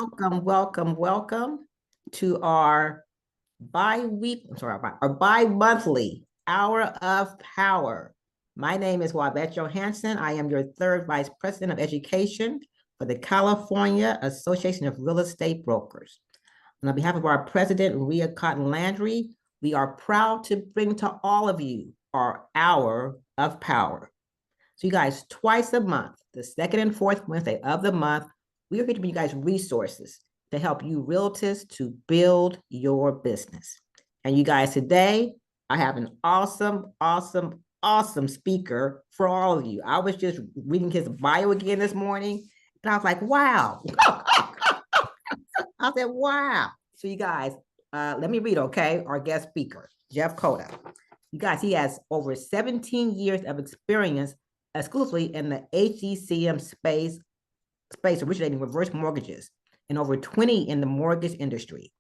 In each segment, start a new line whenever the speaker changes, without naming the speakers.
Welcome to our bi-monthly Hour of Power. My name is 𝐂𝐀𝐑𝐄𝐁 Johansson. I am your third Vice President of Education for the California Association of Real Estate Brokers. And on behalf of our President, 𝐂𝐀𝐑𝐄𝐁 Landry, we are proud to bring to all of you our Hour of Power. So you guys, twice a month, the second and fourth Wednesday of the month, we are here to bring you guys resources to help you realtors to build your business. And you guys, today, I have an awesome speaker for all of you. I was just reading his bio again this morning, and I was like, wow. I said, wow. So you guys, let me read, okay? Our guest speaker, 𝐿𝐀𝐀𝐄𝐁. You guys, he has over 17 years of experience exclusively in the HECM space originating reverse mortgages, and over 20 in the mortgage industry.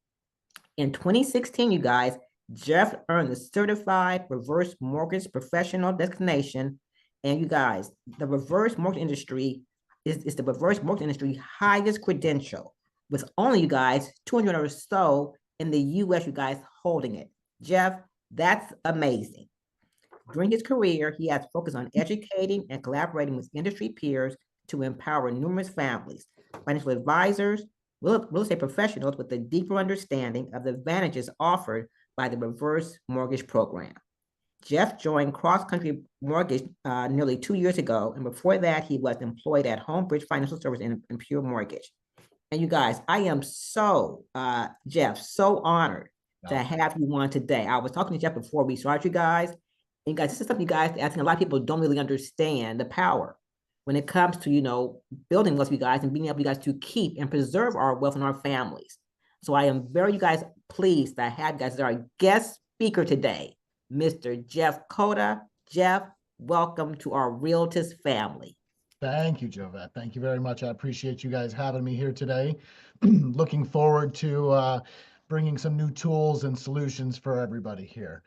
In 2016, you guys, Jeff earned the Certified Reverse Mortgage Professional designation. And you guys, the reverse mortgage industry is the reverse mortgage industry highest credential, with only, you guys, 200 or so in the US, you guys, holding it. Jeff, that's amazing. During his career, he has focused on educating and collaborating with industry peers to empower numerous families, financial advisors, real estate professionals with a deeper understanding of the advantages offered by the reverse mortgage program. Jeff joined Cross Country Mortgage nearly 2 years ago, and before that, he was employed at Homebridge Financial Service and Pure Mortgage. And you guys, I am so, Jeff, so honored to have you on today. I was talking to Jeff before we started, you guys. And guys, this is something you guys, I think a lot of people don't really understand the power when it comes to, building wealth, you guys, and being able, you guys, to keep and preserve our wealth and our families. So I am very, you guys, pleased to have you guys as our guest speaker today, Mr. 𝐿𝐀𝐀𝐄𝐁. Jeff, welcome to our Realtors family.
Thank you, Jovette. Thank you very much. I appreciate you guys having me here today. Looking forward to bringing some new tools and solutions for everybody here.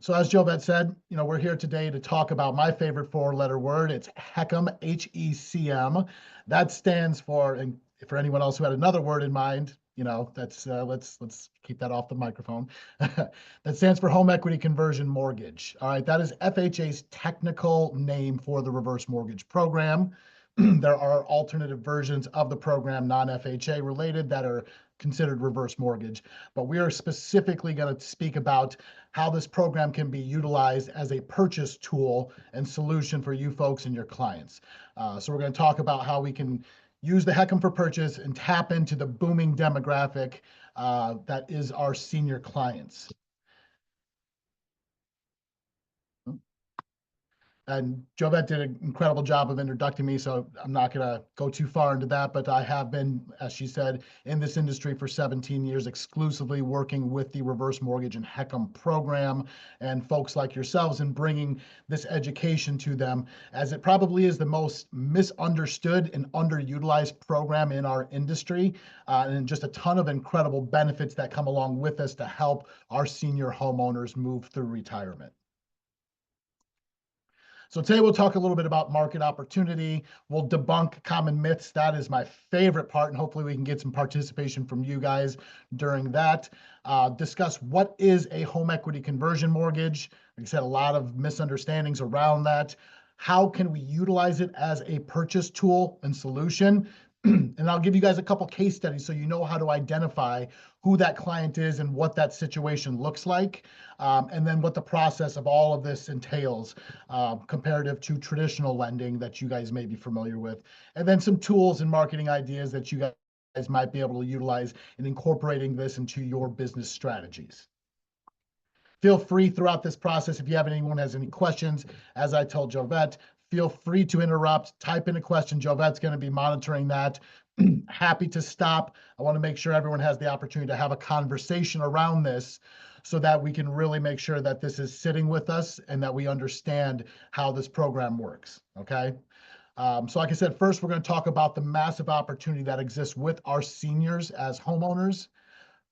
So as Jovette said, we're here today to talk about my favorite four-letter word. It's HECM, HECM. That stands for, and for anyone else who had another word in mind, that's let's keep that off the microphone. That stands for Home Equity Conversion Mortgage. All right, that is FHA's technical name for the reverse mortgage program. There are alternative versions of the program, non-FHA related, that are considered reverse mortgage, but we are specifically going to speak about how this program can be utilized as a purchase tool and solution for you folks and your clients. So we're going to talk about how we can use the HECM for purchase and tap into the booming demographic that is our senior clients. And Jovette did an incredible job of introducing me, so I'm not going to go too far into that, but I have been, as she said, in this industry for 17 years, exclusively working with the reverse mortgage and HECM program and folks like yourselves, and bringing this education to them, as it probably is the most misunderstood and underutilized program in our industry, and just a ton of incredible benefits that come along with us to help our senior homeowners move through retirement. So today we'll talk a little bit about market opportunity. We'll debunk common myths. That is my favorite part, and hopefully we can get some participation from you guys during that. Discuss what is a home equity conversion mortgage. Like I said, a lot of misunderstandings around that. How can we utilize it as a purchase tool and solution? And I'll give you guys a couple case studies so you know how to identify who that client is and what that situation looks like, and then what the process of all of this entails, comparative to traditional lending that you guys may be familiar with, and then some tools and marketing ideas that you guys might be able to utilize in incorporating this into your business strategies. Feel free throughout this process, if anyone has any questions, as I told Jovette, feel free to interrupt, type in a question. Jovette's going to be monitoring that. Happy to stop. I want to make sure everyone has the opportunity to have a conversation around this so that we can really make sure that this is sitting with us and that we understand how this program works, okay? So like I said, first we're going to talk about the massive opportunity that exists with our seniors as homeowners.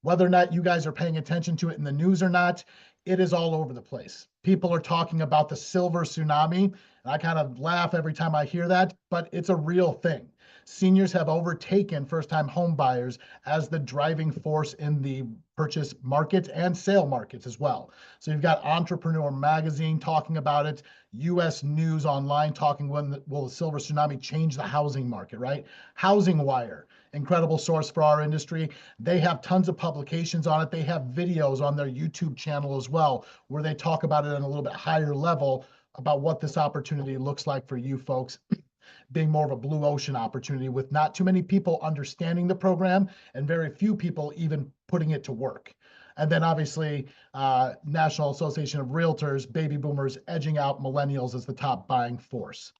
Whether or not you guys are paying attention to it in the news or not, it is all over the place. People are talking about the silver tsunami And I kind of laugh every time I hear that, but it's a real thing. Seniors have overtaken first-time home buyers as the driving force in the purchase market and sale markets as well. So you've got Entrepreneur Magazine talking about it, U.S. News Online talking when will the silver tsunami change the housing market, right? Housing Wire, incredible source for our industry. They have tons of publications on it. They have videos on their YouTube channel as well, where they talk about it on a little bit higher level about what this opportunity looks like for you folks, being more of a blue ocean opportunity with not too many people understanding the program and very few people even putting it to work. And then obviously, National Association of Realtors, baby boomers edging out millennials as the top buying force.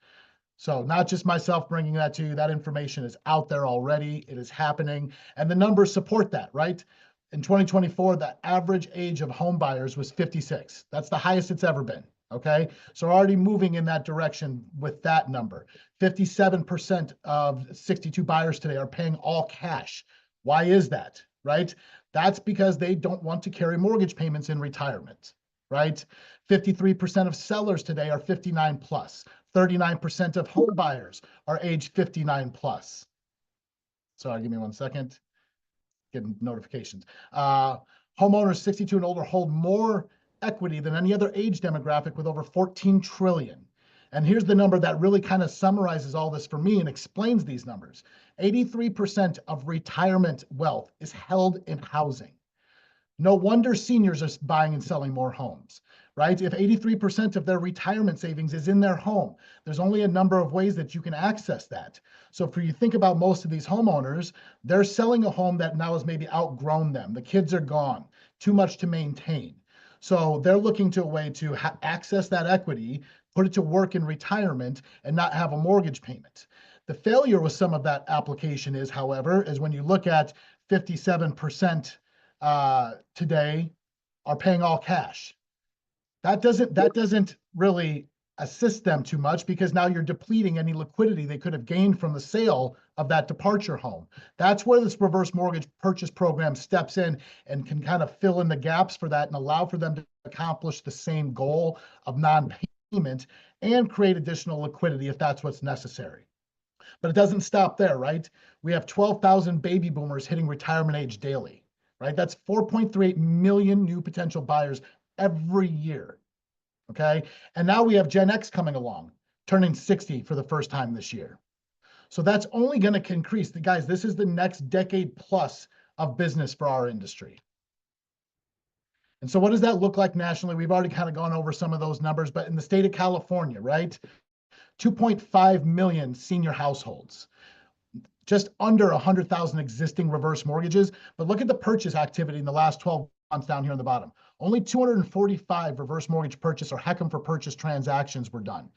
So not just myself bringing that to you, that information is out there already. It is happening. And the numbers support that, right? In 2024, the average age of home buyers was 56. That's the highest it's ever been. Okay. So we're already moving in that direction with that number. 57% of 62 buyers today are paying all cash. Why is that? Right? That's because they don't want to carry mortgage payments in retirement. Right? 53% of sellers today are 59 plus. 39% of home buyers are age 59 plus. Sorry, give me 1 second. Getting notifications. Homeowners 62 and older hold more equity than any other age demographic with over 14 trillion. And here's the number that really kind of summarizes all this for me and explains these numbers. 83% of retirement wealth is held in housing. No wonder seniors are buying and selling more homes, right? If 83% of their retirement savings is in their home, there's only a number of ways that you can access that. So if you think about most of these homeowners, they're selling a home that now has maybe outgrown them. The kids are gone, too much to maintain. So they're looking to a way to access that equity, put it to work in retirement, and not have a mortgage payment. The failure with some of that application is, however, is when you look at 57% today are paying all cash. That doesn't really assist them too much because now you're depleting any liquidity they could have gained from the sale of that departure home. That's where this reverse mortgage purchase program steps in and can kind of fill in the gaps for that and allow for them to accomplish the same goal of non-payment and create additional liquidity if that's what's necessary. But it doesn't stop there, right? We have 12,000 baby boomers hitting retirement age daily, right? That's 4.38 million new potential buyers every year, okay? And now we have Gen X coming along, turning 60 for the first time this year. So that's only going to increase. Guys, this is the next decade plus of business for our industry. And so what does that look like nationally? We've already kind of gone over some of those numbers, but in the state of California, right? 2.5 million senior households, just under 100,000 existing reverse mortgages. But look at the purchase activity in the last 12 months down here on the bottom. Only 245 reverse mortgage purchase or HECM for purchase transactions were done.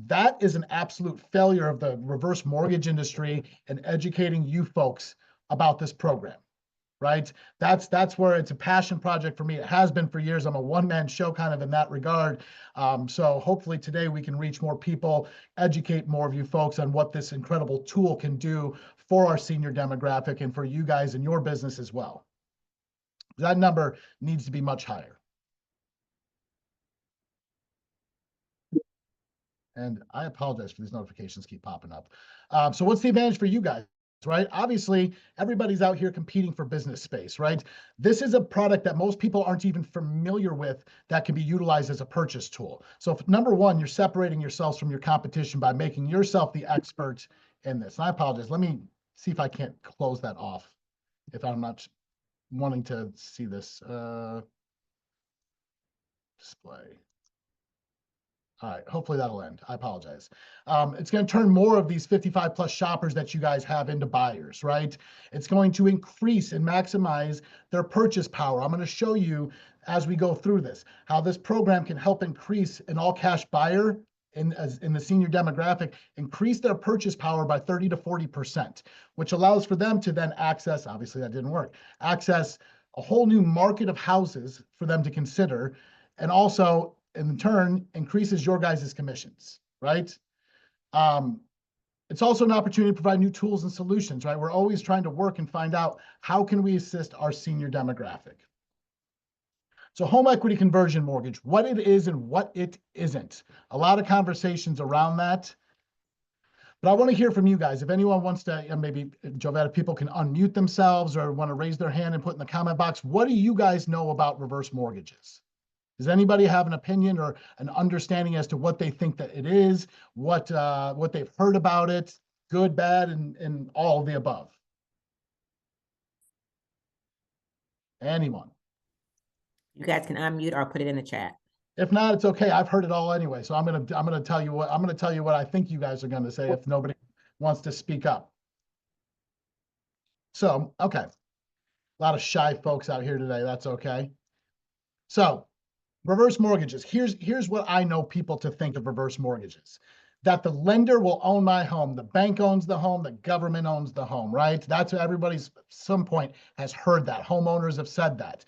That is an absolute failure of the reverse mortgage industry and educating you folks about this program, right? That's where it's a passion project for me. It has been for years. I'm a one-man show kind of in that regard. So hopefully today we can reach more people, educate more of you folks on what this incredible tool can do for our senior demographic and for you guys in your business as well. That number needs to be much higher. And I apologize for these notifications keep popping up. So what's the advantage for you guys, right? Obviously, everybody's out here competing for business space, right? This is a product that most people aren't even familiar with that can be utilized as a purchase tool. So if, number one, you're separating yourselves from your competition by making yourself the expert in this. And I apologize. Let me see if I can't close that off if I'm not wanting to see this display. All right, hopefully that'll end. I apologize. It's going to turn more of these 55 plus shoppers that you guys have into buyers, right? It's going to increase and maximize their purchase power. I'm going to show you as we go through this, how this program can help increase an all cash buyer in the senior demographic, increase their purchase power by 30 to 40%, which allows for them to then access, obviously that didn't work, access a whole new market of houses for them to consider, and also in turn increases your guys' commissions, right? It's also an opportunity to provide new tools and solutions, right? We're always trying to work and find out how can we assist our senior demographic. So home equity conversion mortgage, what it is and what it isn't. A lot of conversations around that. But I want to hear from you guys. If anyone wants to, maybe Jovetta, people can unmute themselves or want to raise their hand and put in the comment box. What do you guys know about reverse mortgages? Does anybody have an opinion or an understanding as to what they think that it is, what they've heard about it, good, bad, and all of the above? Anyone?
You guys can unmute or put it in the chat.
If not, it's okay. I've heard it all anyway. So I'm gonna tell you what I think you guys are gonna say if nobody wants to speak up. So, okay. A lot of shy folks out here today. That's okay. So, reverse mortgages. Here's what I know people to think of reverse mortgages. That the lender will own my home. The bank owns the home. The government owns the home, right? That's what everybody's at some point has heard that. Homeowners have said that.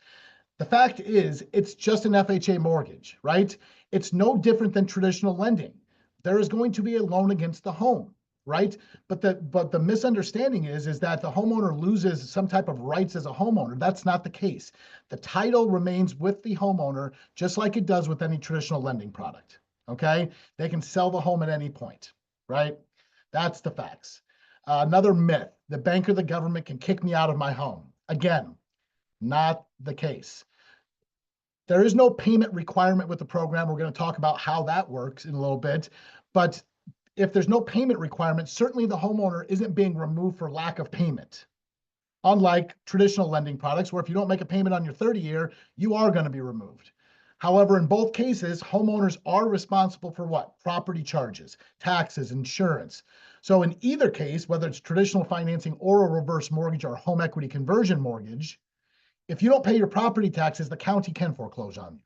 The fact is, it's just an FHA mortgage, right? It's no different than traditional lending. There is going to be a loan against the home, right? But the misunderstanding is that the homeowner loses some type of rights as a homeowner. That's not the case. The title remains with the homeowner, just like it does with any traditional lending product, okay? They can sell the home at any point, right? That's the facts. Another myth, the bank or the government can kick me out of my home. Again, not the case. There is no payment requirement with the program. We're going to talk about how that works in a little bit. But if there's no payment requirement, certainly the homeowner isn't being removed for lack of payment. Unlike traditional lending products, where if you don't make a payment on your 30-year, you are going to be removed. However, in both cases, homeowners are responsible for what? Property charges, taxes, insurance. So in either case, whether it's traditional financing or a reverse mortgage or home equity conversion mortgage, if you don't pay your property taxes, the county can foreclose on you.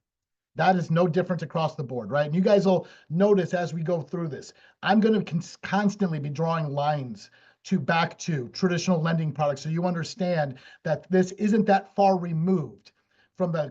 That is no different across the board, right? And you guys will notice as we go through this, I'm going to constantly be drawing lines back to traditional lending products, so you understand that this isn't that far removed from the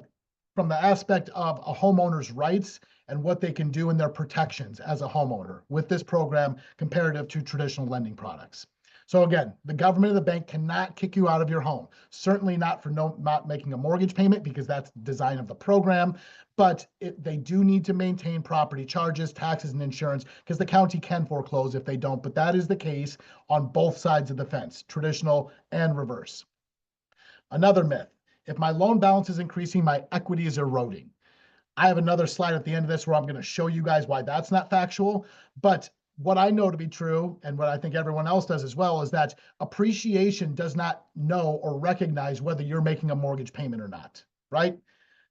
aspect of a homeowner's rights and what they can do in their protections as a homeowner with this program comparative to traditional lending products. So again, the government or the bank cannot kick you out of your home. Certainly not for not making a mortgage payment, because that's the design of the program. But they do need to maintain property charges, taxes, and insurance, because the county can foreclose if they don't. But that is the case on both sides of the fence, traditional and reverse. Another myth, if my loan balance is increasing, my equity is eroding. I have another slide at the end of this where I'm going to show you guys why that's not factual. But what I know to be true, and what I think everyone else does as well, is that appreciation does not know or recognize whether you're making a mortgage payment or not, right?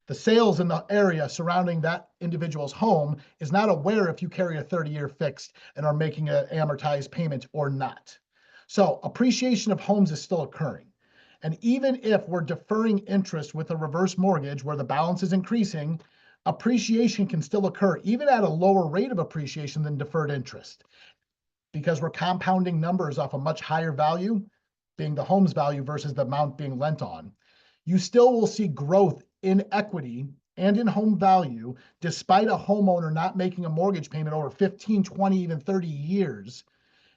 The sales in the area surrounding that individual's home is not aware if you carry a 30-year fixed and are making an amortized payment or not. So appreciation of homes is still occurring. And even if we're deferring interest with a reverse mortgage where the balance is increasing, appreciation can still occur, even at a lower rate of appreciation than deferred interest, because we're compounding numbers off a much higher value, being the home's value versus the amount being lent on. You still will see growth in equity and in home value, despite a homeowner not making a mortgage payment over 15, 20, even 30 years,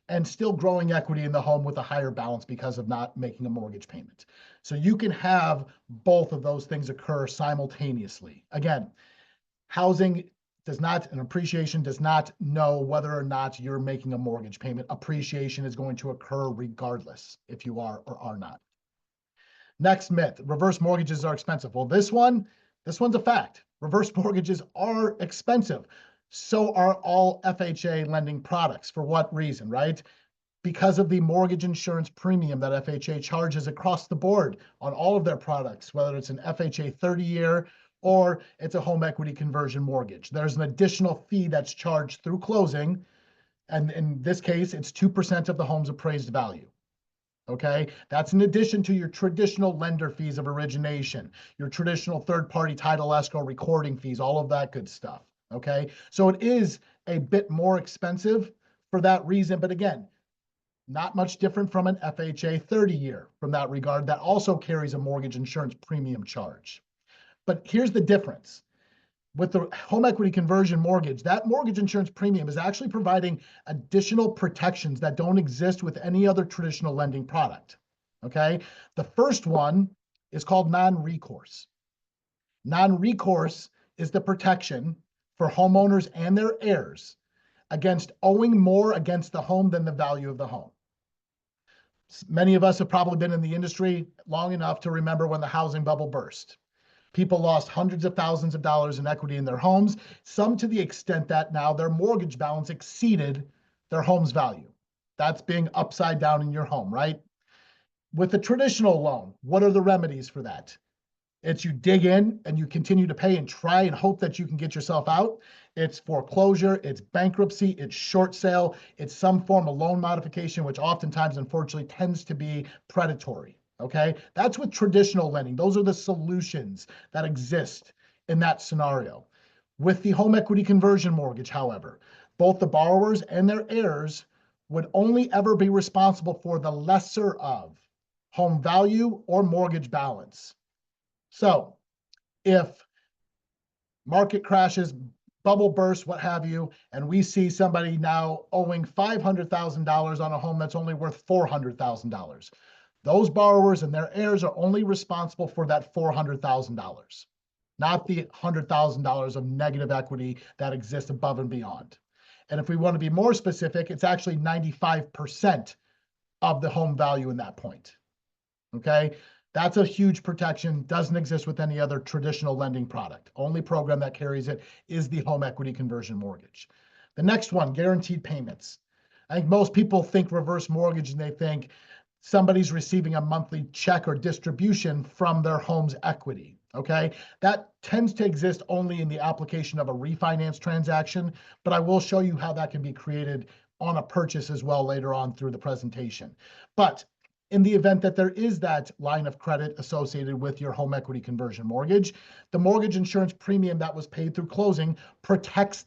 and still growing equity in the home with a higher balance because of not making a mortgage payment. So you can have both of those things occur simultaneously. Again, housing does not, and appreciation does not know whether or not you're making a mortgage payment. Appreciation is going to occur regardless if you are or are not. Next myth, reverse mortgages are expensive. Well, this one's a fact. Reverse mortgages are expensive. So are all FHA lending products. For what reason, right? Because of the mortgage insurance premium that FHA charges across the board on all of their products, whether it's an FHA 30-year or it's a home equity conversion mortgage. There's an additional fee that's charged through closing. And in this case, it's 2% of the home's appraised value. Okay, that's in addition to your traditional lender fees of origination, your traditional third-party title escrow recording fees, all of that good stuff. Okay, so it is a bit more expensive for that reason. But again, not much different from an FHA 30-year from that regard that also carries a mortgage insurance premium charge. But here's the difference. With the home equity conversion mortgage, that mortgage insurance premium is actually providing additional protections that don't exist with any other traditional lending product, okay? The first one is called non-recourse. Non-recourse is the protection for homeowners and their heirs against owing more against the home than the value of the home. Many of us have probably been in the industry long enough to remember when the housing bubble burst. People lost hundreds of thousands of dollars in equity in their homes, some to the extent that now their mortgage balance exceeded their home's value. That's being upside down in your home, right? With a traditional loan, what are the remedies for that? It's you dig in and you continue to pay and try and hope that you can get yourself out. It's foreclosure, it's bankruptcy, it's short sale, it's some form of loan modification, which oftentimes, unfortunately, tends to be predatory, okay? That's with traditional lending. Those are the solutions that exist in that scenario. With the home equity conversion mortgage, however, both the borrowers and their heirs would only ever be responsible for the lesser of home value or mortgage balance. So if market crashes, bubble bursts, what have you, and we see somebody now owing $500,000 on a home that's only worth $400,000, those borrowers and their heirs are only responsible for that $400,000, not the $100,000 of negative equity that exists above and beyond. And if we want to be more specific, it's actually 95% of the home value in that point. Okay? That's a huge protection. Doesn't exist with any other traditional lending product. Only program that carries it is the home equity conversion mortgage. The next one, guaranteed payments. I think most people think reverse mortgage and they think somebody's receiving a monthly check or distribution from their home's equity. Okay, that tends to exist only in the application of a refinance transaction, but I will show you how that can be created on a purchase as well later on through the presentation. But in the event that there is that line of credit associated with your home equity conversion mortgage, the mortgage insurance premium that was paid through closing protects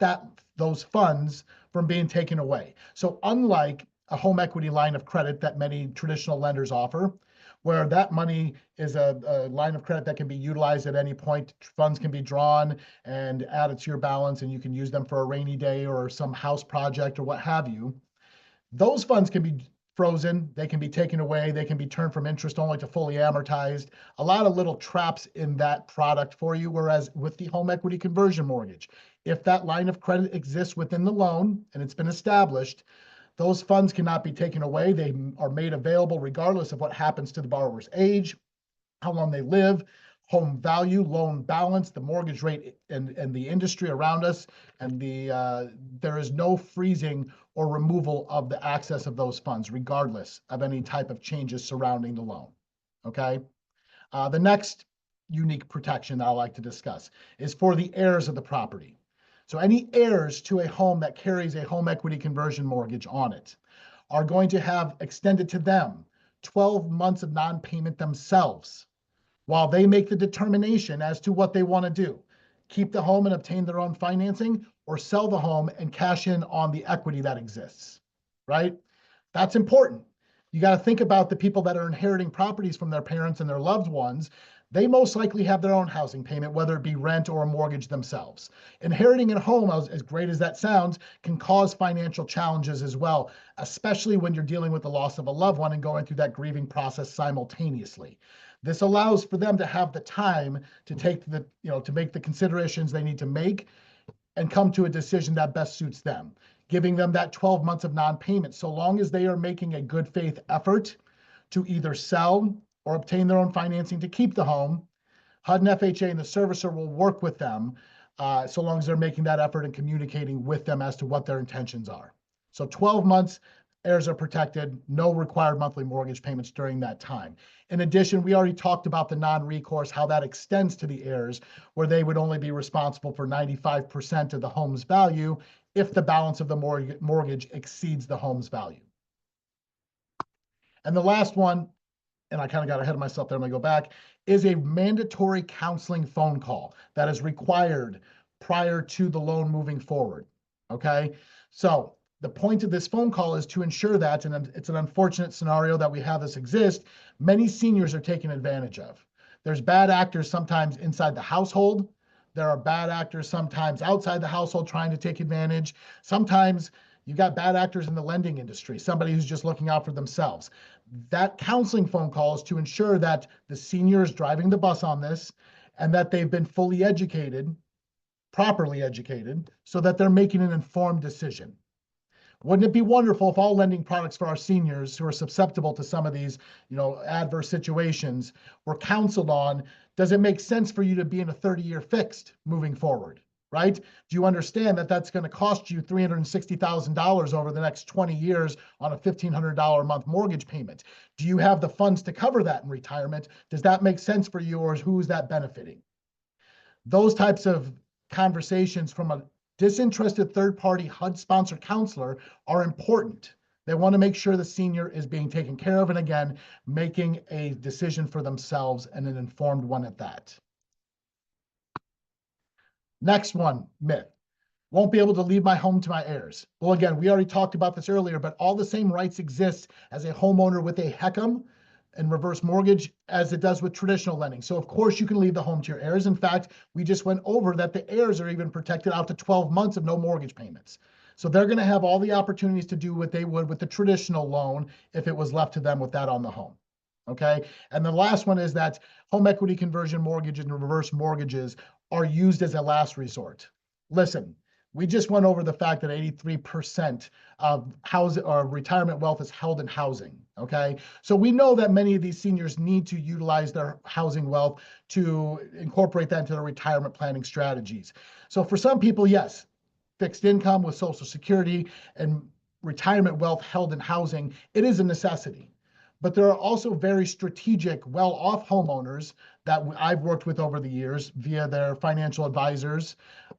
those funds from being taken away. So unlike a home equity line of credit that many traditional lenders offer, where that money is a line of credit that can be utilized at any point, funds can be drawn and added to your balance, and you can use them for a rainy day or some house project or what have you. Those funds can be frozen, they can be taken away, they can be turned from interest only to fully amortized. A lot of little traps in that product for you, whereas with the home equity conversion mortgage, if that line of credit exists within the loan and it's been established, those funds cannot be taken away. They are made available regardless of what happens to the borrower's age, how long they live, home value, loan balance, the mortgage rate, and the industry around us. And there is no freezing or removal of the access of those funds, regardless of any type of changes surrounding the loan. Okay. The next unique protection that I like to discuss is for the heirs of the property. So any heirs to a home that carries a home equity conversion mortgage on it are going to have extended to them 12 months of non-payment themselves while they make the determination as to what they want to do. Keep the home and obtain their own financing, or sell the home and cash in on the equity that exists, right? That's important. You got to think about the people that are inheriting properties from their parents and their loved ones. They most likely have their own housing payment, whether it be rent or a mortgage themselves. Inheriting a home, as great as that sounds, can cause financial challenges as well, especially when you're dealing with the loss of a loved one and going through that grieving process simultaneously. This allows for them to have the time to to make the considerations they need to make and come to a decision that best suits them, giving them that 12 months of non-payment, so long as they are making a good faith effort to either sell or obtain their own financing to keep the home. HUD and FHA and the servicer will work with them so long as they're making that effort and communicating with them as to what their intentions are. So 12 months, heirs are protected, no required monthly mortgage payments during that time. In addition, we already talked about the non-recourse, how that extends to the heirs, where they would only be responsible for 95% of the home's value if the balance of the mortgage exceeds the home's value. And the last one, and I kind of got ahead of myself there, I'm gonna go back, is a mandatory counseling phone call that is required prior to the loan moving forward, okay? So the point of this phone call is to ensure that, and it's an unfortunate scenario that we have this exist, many seniors are taken advantage of. There's bad actors sometimes inside the household. There are bad actors sometimes outside the household trying to take advantage. Sometimes you've got bad actors in the lending industry, somebody who's just looking out for themselves. That counseling phone call is to ensure that the senior is driving the bus on this and that they've been fully educated, properly educated, so that they're making an informed decision. Wouldn't it be wonderful if all lending products for our seniors who are susceptible to some of these, adverse situations were counseled on, does it make sense for you to be in a 30-year fixed moving forward, right? Do you understand that that's going to cost you $360,000 over the next 20 years on a $1,500 a month mortgage payment? Do you have the funds to cover that in retirement? Does that make sense for you, or who is that benefiting? Those types of conversations from a disinterested third-party HUD-sponsored counselor are important. They want to make sure the senior is being taken care of, and again, making a decision for themselves, and an informed one at that. Next one, myth. Won't be able to leave my home to my heirs. Well, again, we already talked about this earlier, but all the same rights exist as a homeowner with a HECM and reverse mortgage as it does with traditional lending. So of course you can leave the home to your heirs. In fact, we just went over that the heirs are even protected out to 12 months of no mortgage payments. So they're going to have all the opportunities to do what they would with the traditional loan if it was left to them with that on the home. Okay. And the last one is that home equity conversion mortgages and reverse mortgages are used as a last resort. Listen, we just went over the fact that 83% of housing or retirement wealth is held in housing, okay? So we know that many of these seniors need to utilize their housing wealth to incorporate that into their retirement planning strategies. So for some people, yes, fixed income with Social Security and retirement wealth held in housing, it is a necessity. But there are also very strategic, well-off homeowners that I've worked with over the years via their financial advisors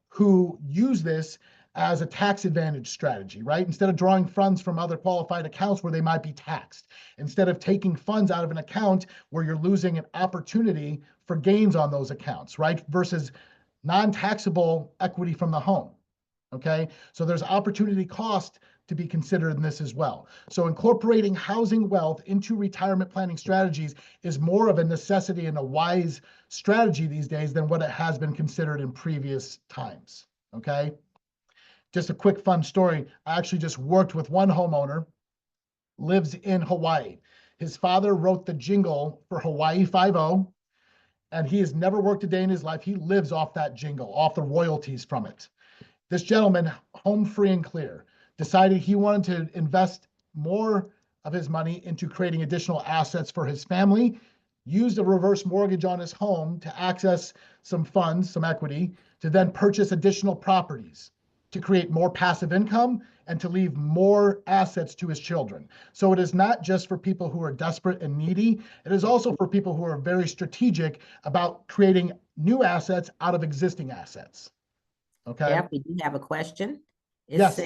who use this as a tax advantage strategy, right? Instead of drawing funds from other qualified accounts where they might be taxed, instead of taking funds out of an account where you're losing an opportunity for gains on those accounts, right? Versus non-taxable equity from the home, okay? So there's opportunity cost to be considered in this as well. So incorporating housing wealth into retirement planning strategies is more of a necessity and a wise strategy these days than what it has been considered in previous times, okay? Just a quick fun story. I actually just worked with one homeowner, lives in Hawaii. His father wrote the jingle for Hawaii 5-0, and he has never worked a day in his life. He lives off that jingle, off the royalties from it. This gentleman, home free and clear, decided he wanted to invest more of his money into creating additional assets for his family, used a reverse mortgage on his home to access some funds, some equity, to then purchase additional properties to create more passive income and to leave more assets to his children. So it is not just for people who are desperate and needy. It is also for people who are very strategic about creating new assets out of existing assets. Okay.
Jeff, we do have a question. It
Yes.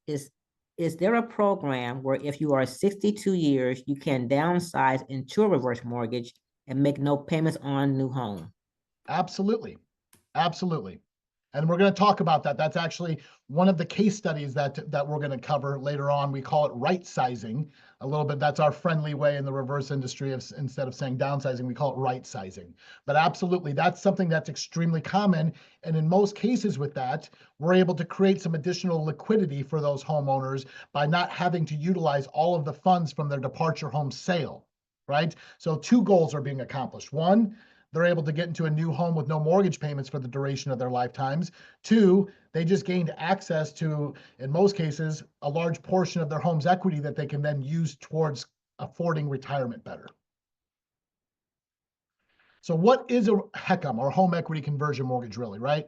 says, is there a program where if you are 62 years, you can downsize into a reverse mortgage and make no payments on a new home?
Absolutely. Absolutely. And we're going to talk about that. That's actually one of the case studies that we're going to cover later on. We call it right sizing a little bit. That's our friendly way in the reverse industry of, instead of saying downsizing, we call it right sizing. But absolutely, that's something that's extremely common. And in most cases with that, we're able to create some additional liquidity for those homeowners by not having to utilize all of the funds from their departure home sale, right? So two goals are being accomplished. One, they're able to get into a new home with no mortgage payments for the duration of their lifetimes. Two, they just gained access to, in most cases, a large portion of their home's equity that they can then use towards affording retirement better. So what is a HECM, or home equity conversion mortgage, really, right?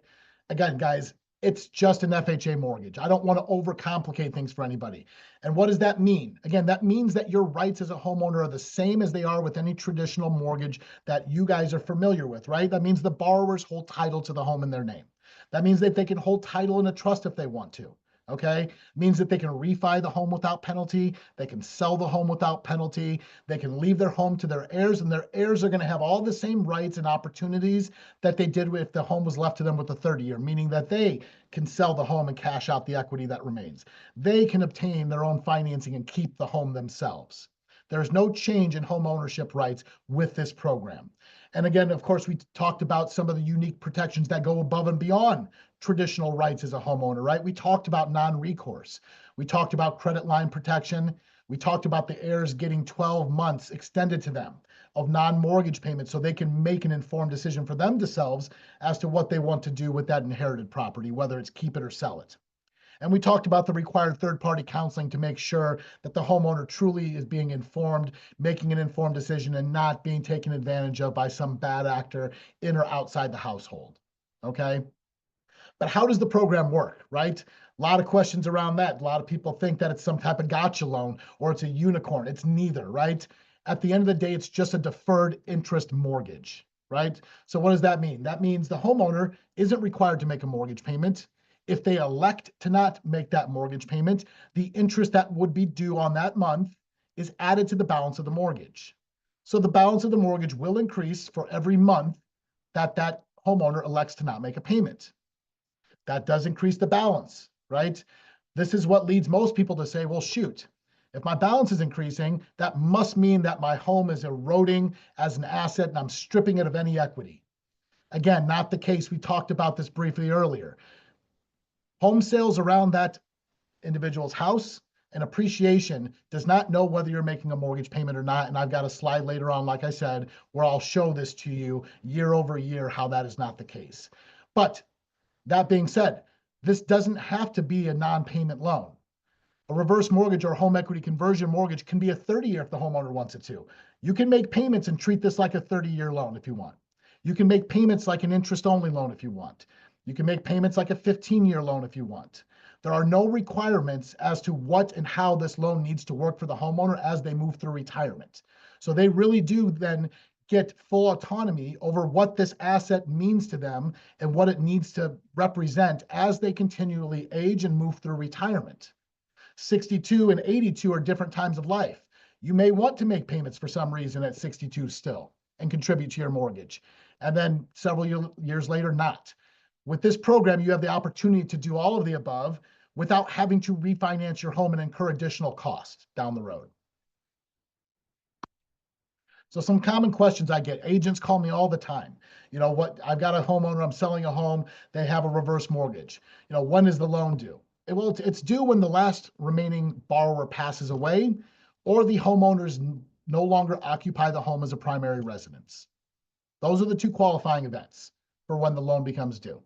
Again, guys, it's just an FHA mortgage. I don't want to overcomplicate things for anybody. And what does that mean? Again, that means that your rights as a homeowner are the same as they are with any traditional mortgage that you guys are familiar with, right? That means the borrowers hold title to the home in their name. That means that they can hold title in a trust if they want to. Okay, it means that they can refi the home without penalty. They can sell the home without penalty. They can leave their home to their heirs, and their heirs are going to have all the same rights and opportunities that they did if the home was left to them with the 30-year, meaning that they can sell the home and cash out the equity that remains. They can obtain their own financing and keep the home themselves. There's no change in home ownership rights with this program. And again, of course, we talked about some of the unique protections that go above and beyond traditional rights as a homeowner, right? We talked about non-recourse. We talked about credit line protection. We talked about the heirs getting 12 months extended to them of non-mortgage payments so they can make an informed decision for themselves as to what they want to do with that inherited property, whether it's keep it or sell it. And we talked about the required third-party counseling to make sure that the homeowner truly is being informed, making an informed decision, and not being taken advantage of by some bad actor in or outside the household, okay? But how does the program work, right? A lot of questions around that. A lot of people think that it's some type of gotcha loan or it's a unicorn. It's neither, right? At the end of the day, it's just a deferred interest mortgage, right? So what does that mean? That means the homeowner isn't required to make a mortgage payment. If they elect to not make that mortgage payment, the interest that would be due on that month is added to the balance of the mortgage. So the balance of the mortgage will increase for every month that that homeowner elects to not make a payment. That does increase the balance, right? This is what leads most people to say, well, shoot, if my balance is increasing, that must mean that my home is eroding as an asset and I'm stripping it of any equity. Again, not the case. We talked about this briefly earlier. Home sales around that individual's house and appreciation does not know whether you're making a mortgage payment or not. And I've got a slide later on, like I said, where I'll show this to you year over year, how that is not the case. But that being said, this doesn't have to be a non-payment loan. A reverse mortgage or home equity conversion mortgage can be a 30-year if the homeowner wants it to. You can make payments and treat this like a 30-year loan if you want. You can make payments like an interest-only loan if you want. You can make payments like a 15-year loan if you want. There are no requirements as to what and how this loan needs to work for the homeowner as they move through retirement. So they really do then get full autonomy over what this asset means to them and what it needs to represent as they continually age and move through retirement. 62 and 82 are different times of life. You may want to make payments for some reason at 62 still and contribute to your mortgage. And then several years later, not. With this program, you have the opportunity to do all of the above without having to refinance your home and incur additional costs down the road. So some common questions I get, agents call me all the time. You know what, I've got a homeowner, I'm selling a home, they have a reverse mortgage. You know, when is the loan due? Well, it's due when the last remaining borrower passes away or the homeowners no longer occupy the home as a primary residence. Those are the two qualifying events for when the loan becomes due,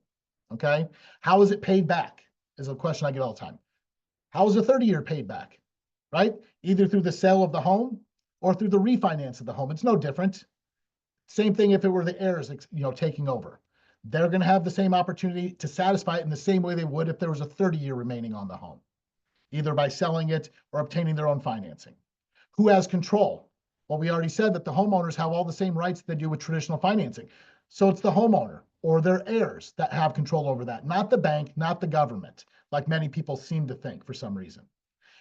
okay? How is it paid back is a question I get all the time. How is a 30-year paid back, right? Either through the sale of the home or through the refinance of the home. It's no different. Same thing if it were the heirs, taking over. They're going to have the same opportunity to satisfy it in the same way they would if there was a 30-year remaining on the home, either by selling it or obtaining their own financing. Who has control? Well, we already said that the homeowners have all the same rights they do with traditional financing. So it's the homeowner or their heirs that have control over that, not the bank, not the government, like many people seem to think for some reason.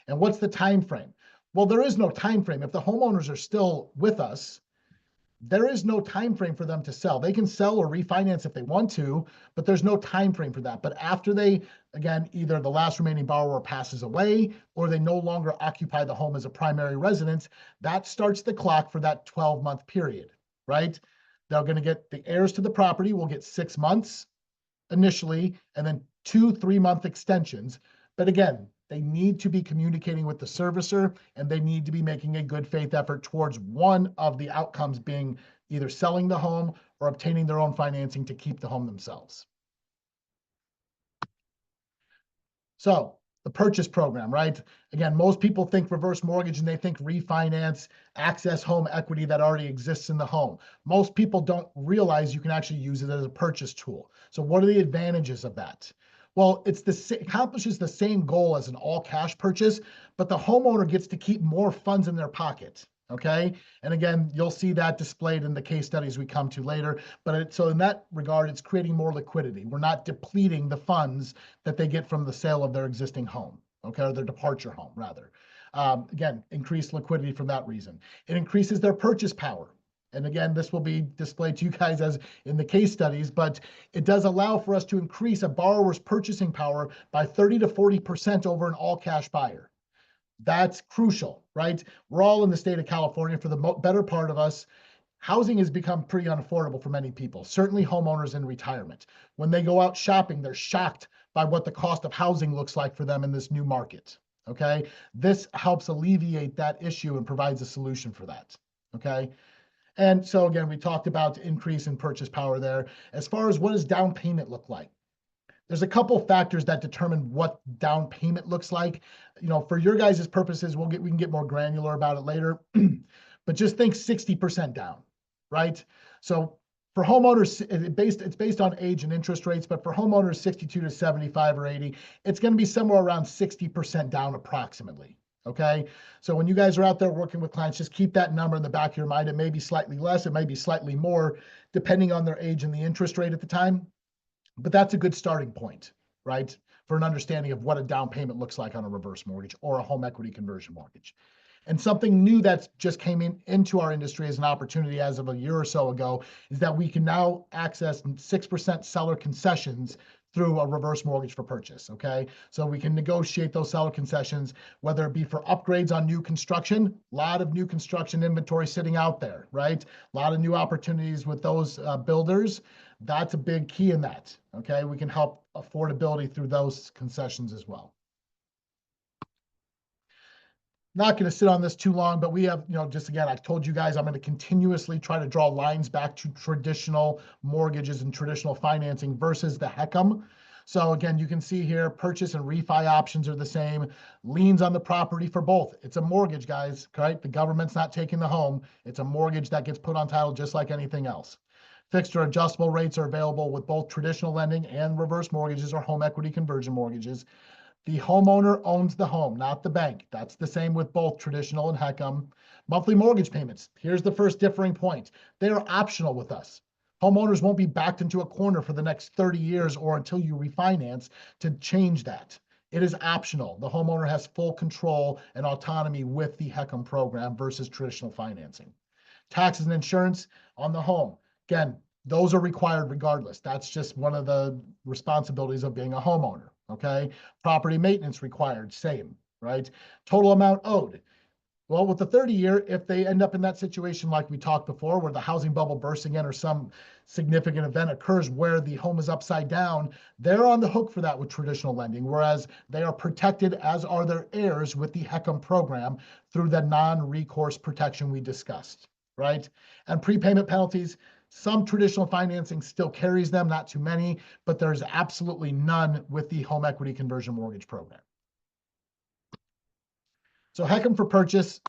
And what's the time frame? Well, there is no time frame. If the homeowners are still with us, there is no time frame for them to sell. They can sell or refinance if they want to, but there's no time frame for that. But after they, again, either the last remaining borrower passes away or they no longer occupy the home as a primary residence, that starts the clock for that 12-month period, right? They're going to get the heirs to the property will get 6 months initially, and then 2 3-month extensions. But again, they need to be communicating with the servicer, and they need to be making a good faith effort towards one of the outcomes being either selling the home or obtaining their own financing to keep the home themselves. So the purchase program, right? Again, most people think reverse mortgage and they think refinance, access home equity that already exists in the home. Most people don't realize you can actually use it as a purchase tool. So what are the advantages of that? Well, it accomplishes the same goal as an all-cash purchase, but the homeowner gets to keep more funds in their pocket, okay? And again, you'll see that displayed in the case studies we come to later. But so in that regard, it's creating more liquidity. We're not depleting the funds that they get from the sale of their existing home, okay, or their departure home, rather. Again, increased liquidity for that reason. It increases their purchase power. And again, this will be displayed to you guys as in the case studies, but it does allow for us to increase a borrower's purchasing power by 30 to 40% over an all-cash buyer. That's crucial, right? We're all in the state of California. For the better part of us, housing has become pretty unaffordable for many people, certainly homeowners in retirement. When they go out shopping, they're shocked by what the cost of housing looks like for them in this new market, okay? This helps alleviate that issue and provides a solution for that, okay? And so again, we talked about increase in purchase power there. As far as what does down payment look like? There's a couple factors that determine what down payment looks like. You know, for your guys' purposes, we can get more granular about it later, but just think 60% down, right? So for homeowners, it's based on age and interest rates, but for homeowners 62 to 75 or 80, it's going to be somewhere around 60% down approximately. Okay. So when you guys are out there working with clients, just keep that number in the back of your mind. It may be slightly less, it may be slightly more, depending on their age and the interest rate at the time. But that's a good starting point, right? For an understanding of what a down payment looks like on a reverse mortgage or a home equity conversion mortgage. And something new that's just came into our industry as an opportunity as of a year or so ago is that we can now access 6% seller concessions through a reverse mortgage for purchase, okay? So we can negotiate those seller concessions, whether it be for upgrades on new construction, a lot of new construction inventory sitting out there, right? A lot of new opportunities with those builders. That's a big key in that, okay? We can help affordability through those concessions as well. Not going to sit on this too long, but we have, just again, I told you guys I'm going to continuously try to draw lines back to traditional mortgages and traditional financing versus the HECM. So again, you can see here, purchase and refi options are the same. Liens on the property for both. It's a mortgage, guys, right? The government's not taking the home. It's a mortgage that gets put on title just like anything else. Fixed or adjustable rates are available with both traditional lending and reverse mortgages or home equity conversion mortgages. The homeowner owns the home, not the bank. That's the same with both traditional and HECM. Monthly mortgage payments. Here's the first differing point. They are optional with us. Homeowners won't be backed into a corner for the next 30 years or until you refinance to change that. It is optional. The homeowner has full control and autonomy with the HECM program versus traditional financing. Taxes and insurance on the home. Again, those are required regardless. That's just one of the responsibilities of being a homeowner, okay? Property maintenance required, same, right? Total amount owed. Well, with the 30-year, if they end up in that situation like we talked before, where the housing bubble bursts again or some significant event occurs where the home is upside down, they're on the hook for that with traditional lending, whereas they are protected, as are their heirs, with the HECM program through the non-recourse protection we discussed, right? And prepayment penalties, some traditional financing still carries them, not too many, but there's absolutely none with the home equity conversion mortgage program. So HECM for purchase,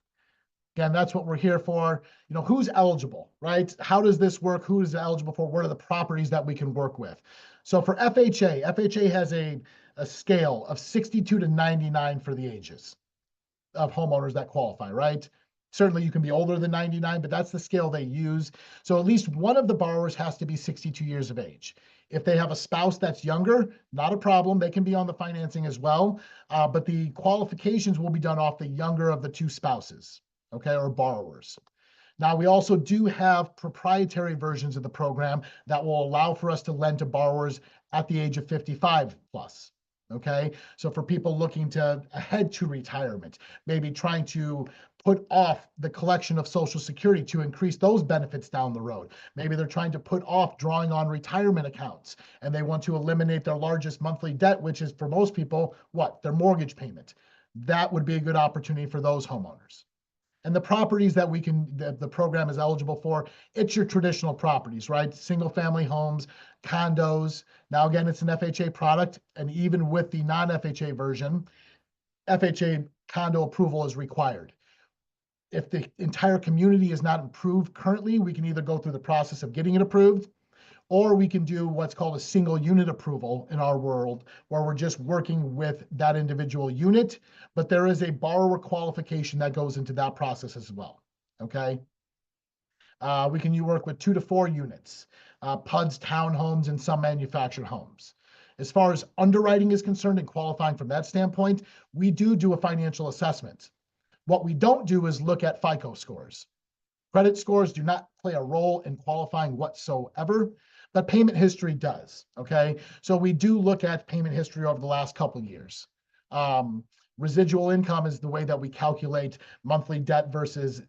again, that's what we're here for. Who's eligible, right? How does this work? Who is eligible for? What are the properties that we can work with? So for FHA has a scale of 62 to 99 for the ages of homeowners that qualify, right? Certainly you can be older than 99, but that's the scale they use. So at least one of the borrowers has to be 62 years of age. If they have a spouse that's younger, not a problem. They can be on the financing as well. But the qualifications will be done off the younger of the two spouses, okay, or borrowers. Now, we also do have proprietary versions of the program that will allow for us to lend to borrowers at the age of 55 plus. Okay, so for people looking ahead to retirement, maybe trying to put off the collection of Social Security to increase those benefits down the road. Maybe they're trying to put off drawing on retirement accounts and they want to eliminate their largest monthly debt, which is for most people, their mortgage payment. That would be a good opportunity for those homeowners. And the properties that the program is eligible for, it's your traditional properties, right? Single family homes, condos. Now, again, it's an FHA product. And even with the non-FHA version, FHA condo approval is required. If the entire community is not approved currently, we can either go through the process of getting it approved, or we can do what's called a single unit approval in our world, where we're just working with that individual unit, but there is a borrower qualification that goes into that process as well, okay? We can work with 2 to 4 units, PUDs, townhomes, and some manufactured homes. As far as underwriting is concerned and qualifying from that standpoint, we do a financial assessment. What we don't do is look at FICO scores. Credit scores do not play a role in qualifying whatsoever, but payment history does, okay? So we do look at payment history over the last couple of years. Residual income is the way that we calculate monthly debt versus,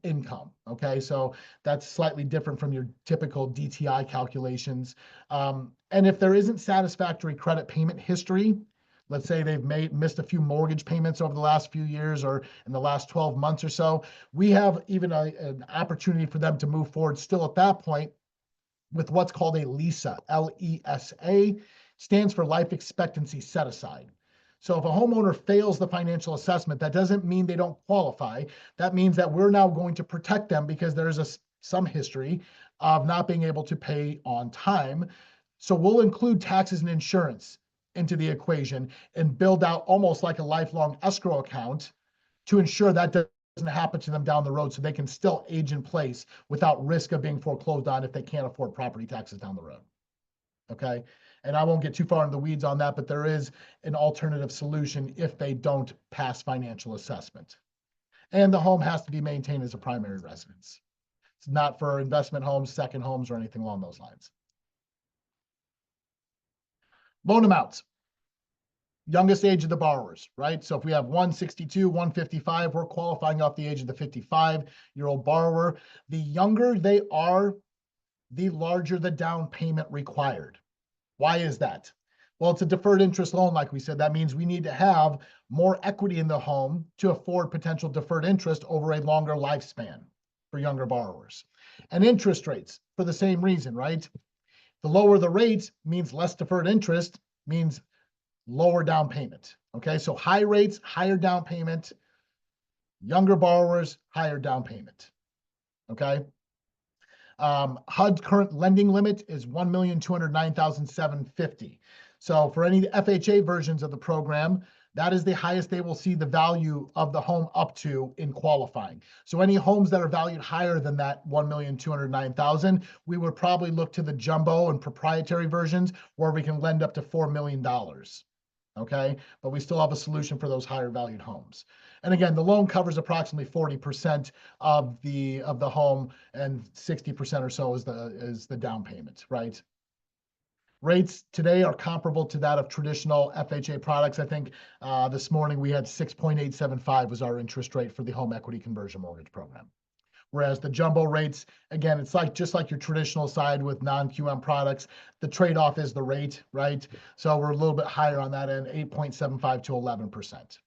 income, okay? So that's slightly different from your typical DTI calculations. And if there isn't satisfactory credit payment history, let's say they've missed a few mortgage payments over the last few years or in the last 12 months or so, we have even an opportunity for them to move forward still at that point with what's called a LESA, L-E-S-A, stands for life expectancy set aside. So if a homeowner fails the financial assessment, that doesn't mean they don't qualify. That means that we're now going to protect them because there's some history of not being able to pay on time. So we'll include taxes and insurance into the equation and build out almost like a lifelong escrow account to ensure that doesn't happen to them down the road so they can still age in place without risk of being foreclosed on if they can't afford property taxes down the road. Okay. And I won't get too far into the weeds on that, but there is an alternative solution if they don't pass financial assessment. And the home has to be maintained as a primary residence. It's not for investment homes, second homes, or anything along those lines. Loan amounts. Youngest age of the borrowers, right? So if we have 162, 155, we're qualifying off the age of the 55-year-old borrower. The younger they are, the larger the down payment required. Why is that? Well, it's a deferred interest loan, like we said. That means we need to have more equity in the home to afford potential deferred interest over a longer lifespan for younger borrowers. And interest rates for the same reason, right? The lower the rates means less deferred interest, means lower down payment. Okay, so high rates, higher down payment. Younger borrowers, higher down payment. Okay. HUD's current lending limit is $1,209,750. So for any FHA versions of the program, that is the highest they will see the value of the home up to in qualifying. So any homes that are valued higher than that $1,209,000, we would probably look to the jumbo and proprietary versions where we can lend up to $4 million. Okay, but we still have a solution for those higher valued homes. And again, the loan covers approximately 40% of the home, and 60% or so is the down payment, right? Rates today are comparable to that of traditional FHA products. I think this morning we had 6.875 was our interest rate for the home equity conversion mortgage program. Whereas the jumbo rates, again, it's like just like your traditional side with non-QM products, the trade-off is the rate, right? So we're a little bit higher on that end, 8.75 to 11%.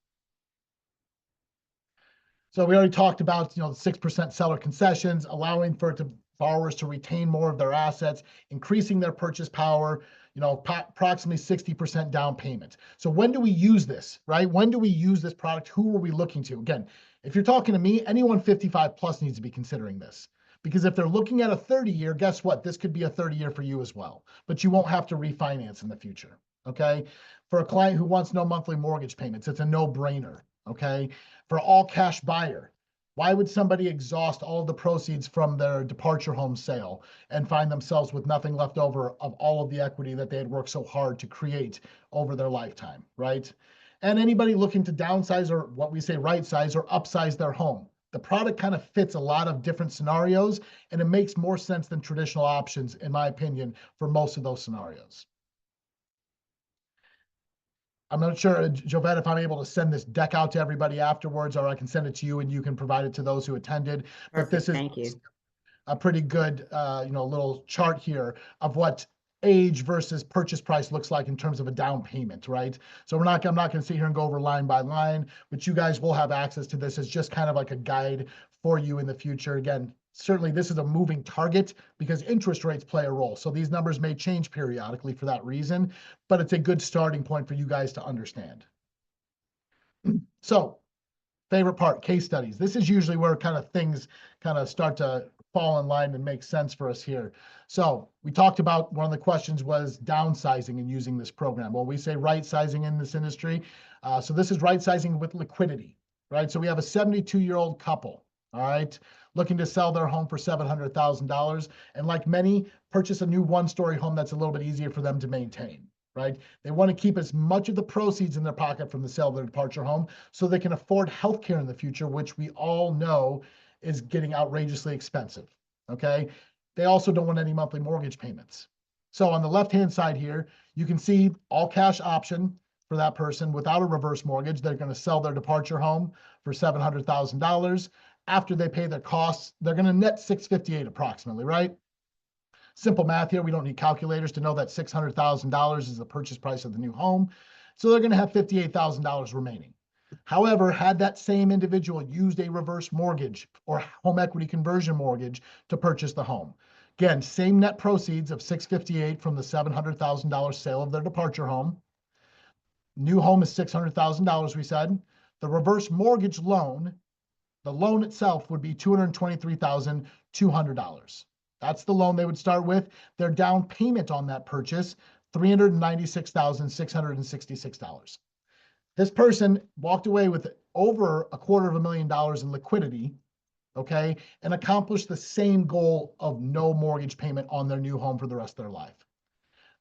So we already talked about, the 6% seller concessions, allowing for borrowers to retain more of their assets, increasing their purchase power, approximately 60% down payment. So when do we use this, right? When do we use this product? Who are we looking to? Again, if you're talking to me, anyone 55 plus needs to be considering this. Because if they're looking at a 30-year, guess what? This could be a 30-year for you as well. But you won't have to refinance in the future, okay? For a client who wants no monthly mortgage payments, it's a no-brainer, okay? For all cash buyer, why would somebody exhaust all of the proceeds from their departure home sale and find themselves with nothing left over of all of the equity that they had worked so hard to create over their lifetime, right? And anybody looking to downsize or what we say right size or upsize their home. The product kind of fits a lot of different scenarios, and it makes more sense than traditional options, in my opinion, for most of those scenarios. I'm not sure, Jovette, if I'm able to send this deck out to everybody afterwards, or I can send it to you and you can provide it to those who attended. But this is
Thank you.
a pretty good, little chart here of what age versus purchase price looks like in terms of a down payment, right? So I'm not going to sit here and go over line by line, but you guys will have access to this as just kind of like a guide for you in the future. Again, certainly this is a moving target because interest rates play a role. So these numbers may change periodically for that reason, but it's a good starting point for you guys to understand. So favorite part, case studies. This is usually where kind of things kind of start to fall in line and make sense for us here. So we talked about one of the questions was downsizing and using this program. Well, we say right sizing in this industry. So this is right sizing with liquidity, right? So we have a 72-year-old couple, all right, looking to sell their home for $700,000. And like many, purchase a new one-story home that's a little bit easier for them to maintain, right? They want to keep as much of the proceeds in their pocket from the sale of their departure home so they can afford healthcare in the future, which we all know is getting outrageously expensive, okay? They also don't want any monthly mortgage payments. So on the left-hand side here, you can see all cash option for that person without a reverse mortgage. They're going to sell their departure home for $700,000. After they pay their costs, they're going to net $658 approximately, right? Simple math here. We don't need calculators to know that $600,000 is the purchase price of the new home. So they're going to have $58,000 remaining. However, had that same individual used a reverse mortgage or home equity conversion mortgage to purchase the home, again, same net proceeds of $658 from the $700,000 sale of their departure home. New home is $600,000, we said. The reverse mortgage loan, the loan itself would be $223,200. That's the loan they would start with. Their down payment on that purchase, $396,666. This person walked away with over $250,000 in liquidity, okay, and accomplished the same goal of no mortgage payment on their new home for the rest of their life.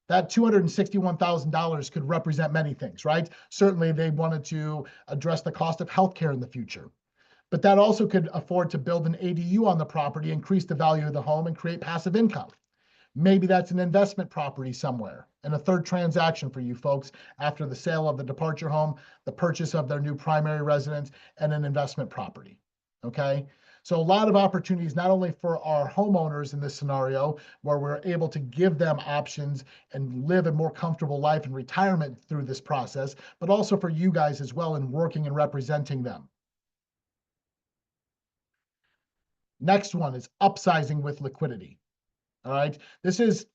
That $261,000 could represent many things, right? Certainly they wanted to address the cost of healthcare in the future, but that also could afford to build an ADU on the property, increase the value of the home, and create passive income. Maybe that's an investment property somewhere and a third transaction for you folks after the sale of the departure home, the purchase of their new primary residence, and an investment property, okay? So a lot of opportunities, not only for our homeowners in this scenario, where we're able to give them options and live a more comfortable life in retirement through this process, but also for you guys as well in working and representing them. Next one is upsizing with liquidity. All right, this is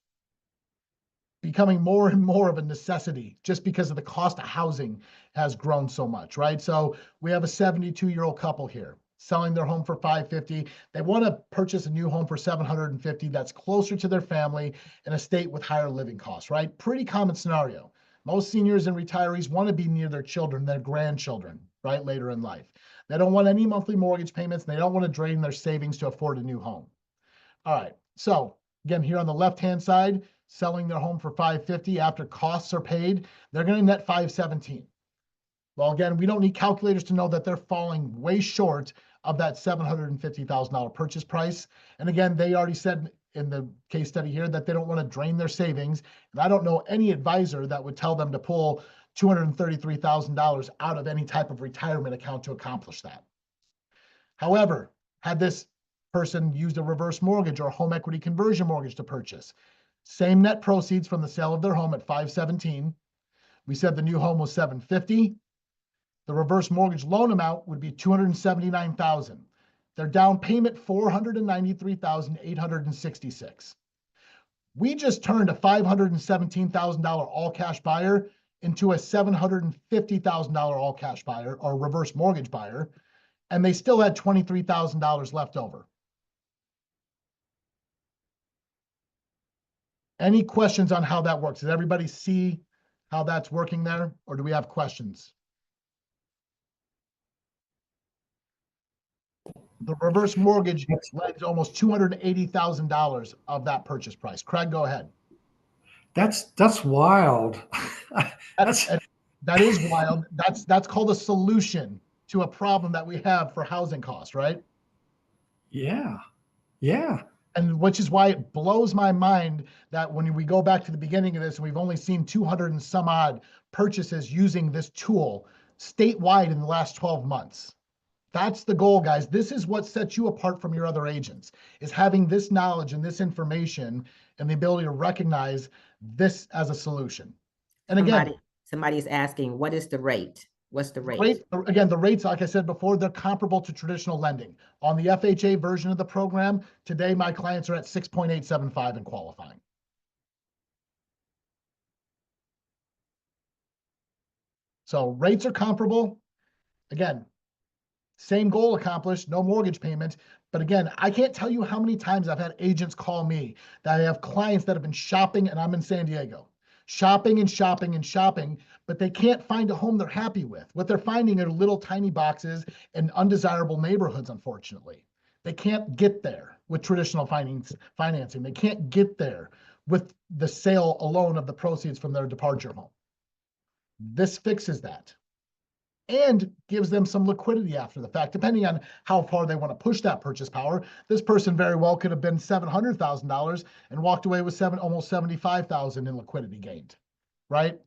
becoming more and more of a necessity just because of the cost of housing has grown so much, right? So we have a 72-year-old couple here selling their home for $550. They want to purchase a new home for $750 that's closer to their family in a state with higher living costs, right? Pretty common scenario. Most seniors and retirees want to be near their children, their grandchildren, right, later in life. They don't want any monthly mortgage payments. And they don't want to drain their savings to afford a new home. All right, so again, here on the left-hand side, selling their home for $550 after costs are paid, they're going to net $517. Well, again, we don't need calculators to know that they're falling way short of that $750,000 purchase price. And again, they already said in the case study here that they don't want to drain their savings. And I don't know any advisor that would tell them to pull $233,000 out of any type of retirement account to accomplish that. However, had this person used a reverse mortgage or a home equity conversion mortgage to purchase, same net proceeds from the sale of their home at $517. We said the new home was $750. The reverse mortgage loan amount would be $279,000. Their down payment, $493,866. We just turned a $517,000 all cash buyer into a $750,000 all cash buyer or reverse mortgage buyer, and they still had $23,000 left over. Any questions on how that works? Does everybody see how that's working there, or do we have questions? The reverse mortgage lends almost $280,000 of that purchase price. Craig, go ahead.
That's wild.
That is wild. That's called a solution to a problem that we have for housing costs, right?
Yeah. Yeah.
And which is why it blows my mind that when we go back to the beginning of this, we've only seen 200 and some odd purchases using this tool statewide in the last 12 months. That's the goal, guys. This is what sets you apart from your other agents, is having this knowledge and this information and the ability to recognize this as a solution. And again,
somebody's asking, what is the rate? What's the rate?
Again, the rates, like I said before, they're comparable to traditional lending. On the FHA version of the program, today my clients are at 6.875 in qualifying. So rates are comparable. Again, same goal accomplished, no mortgage payment. But again, I can't tell you how many times I've had agents call me that I have clients that have been shopping, and I'm in San Diego, shopping and shopping and shopping, but they can't find a home they're happy with. What they're finding are little tiny boxes in undesirable neighborhoods, unfortunately. They can't get there with traditional financing. They can't get there with the sale alone of the proceeds from their departure home. This fixes that and gives them some liquidity after the fact, depending on how far they want to push that purchase power. This person very well could have been $700,000 and walked away with almost $75,000 in liquidity gained, right?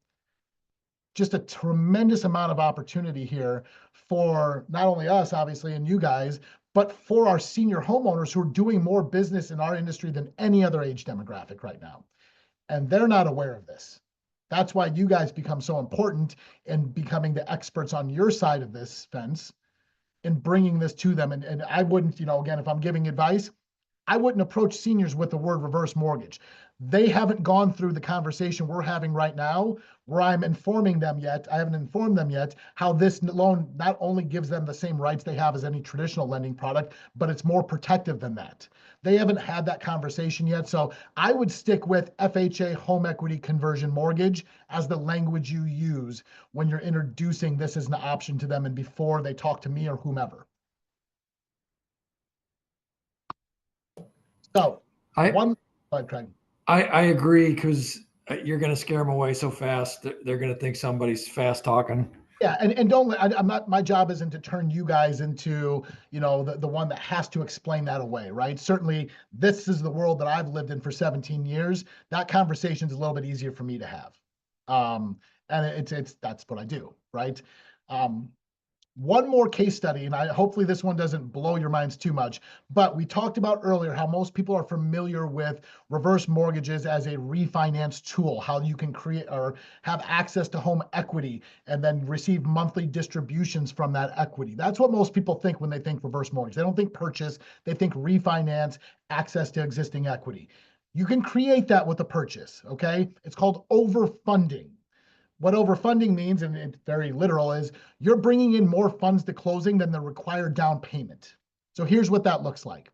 Just a tremendous amount of opportunity here for not only us, obviously, and you guys, but for our senior homeowners who are doing more business in our industry than any other age demographic right now. And they're not aware of this. That's why you guys become so important in becoming the experts on your side of this fence and bringing this to them. And I wouldn't, again, if I'm giving advice, I wouldn't approach seniors with the word reverse mortgage. They haven't gone through the conversation we're having right now, where I'm informing them yet. I haven't informed them yet how this loan not only gives them the same rights they have as any traditional lending product, but it's more protective than that. They haven't had that conversation yet. So I would stick with FHA home equity conversion mortgage as the language you use when you're introducing this as an option to them and before they talk to me or whomever. So
I
go ahead, Craig.
I agree, because you're going to scare them away so fast. They're going to think somebody's fast talking.
Yeah, and don't, I'm not, my job isn't to turn you guys into, the one that has to explain that away, right? Certainly, this is the world that I've lived in for 17 years. That conversation is a little bit easier for me to have. And that's what I do, right? One more case study, and hopefully this one doesn't blow your minds too much, but we talked about earlier how most people are familiar with reverse mortgages as a refinance tool, how you can create or have access to home equity and then receive monthly distributions from that equity. That's what most people think when they think reverse mortgage. They don't think purchase, they think refinance, access to existing equity. You can create that with a purchase, okay? It's called overfunding. What overfunding means, and it's very literal, is you're bringing in more funds to closing than the required down payment. So here's what that looks like.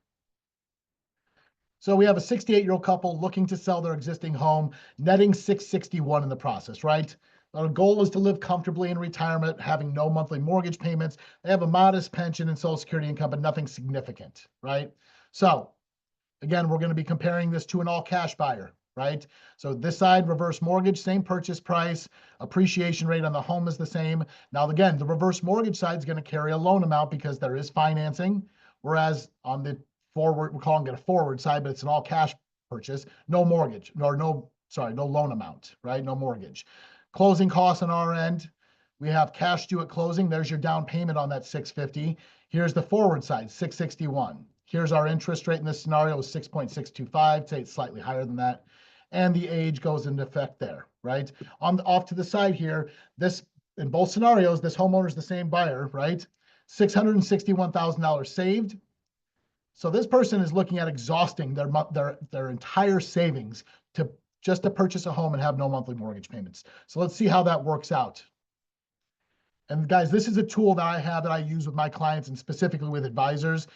So we have a 68-year-old couple looking to sell their existing home, netting $661 in the process, right? Our goal is to live comfortably in retirement, having no monthly mortgage payments. They have a modest pension and Social Security income, but nothing significant, right? So again, we're going to be comparing this to an all-cash buyer, right? So this side, reverse mortgage, same purchase price, appreciation rate on the home is the same. Now, again, the reverse mortgage side is going to carry a loan amount because there is financing, whereas on the forward, we're calling it a forward side, but it's an all-cash purchase, no mortgage, or no loan amount, right? No mortgage. Closing costs on our end, we have cash due at closing. There's your down payment on that $650. Here's the forward side, $661. Here's our interest rate in this scenario is 6.625. Say it's slightly higher than that. And the age goes into effect there, right? Off to the side here, this, in both scenarios, this homeowner's the same buyer, right? $661,000 saved. So this person is looking at exhausting their entire savings just to purchase a home and have no monthly mortgage payments. So let's see how that works out. And guys, this is a tool that I use with my clients and specifically with advisors.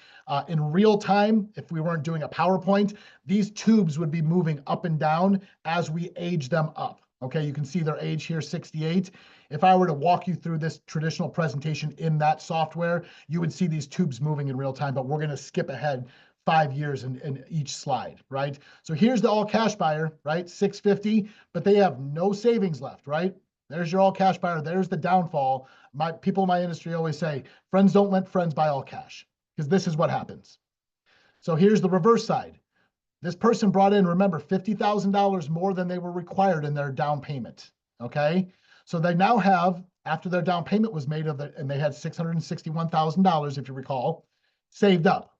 In real time, if we weren't doing a PowerPoint, these tubes would be moving up and down as we age them up. Okay, you can see their age here, 68. If I were to walk you through this traditional presentation in that software, you would see these tubes moving in real time, but we're gonna skip ahead 5 years in each slide, right? So here's the all cash buyer, right? 650, but they have no savings left, right? There's your all cash buyer. There's the downfall. People in my industry always say, friends don't let friends buy all cash, because this is what happens. So here's the reverse side. This person brought in, remember, $50,000 more than they were required in their down payment, okay? So they now have, after their down payment was made and they had $661,000, if you recall, saved up.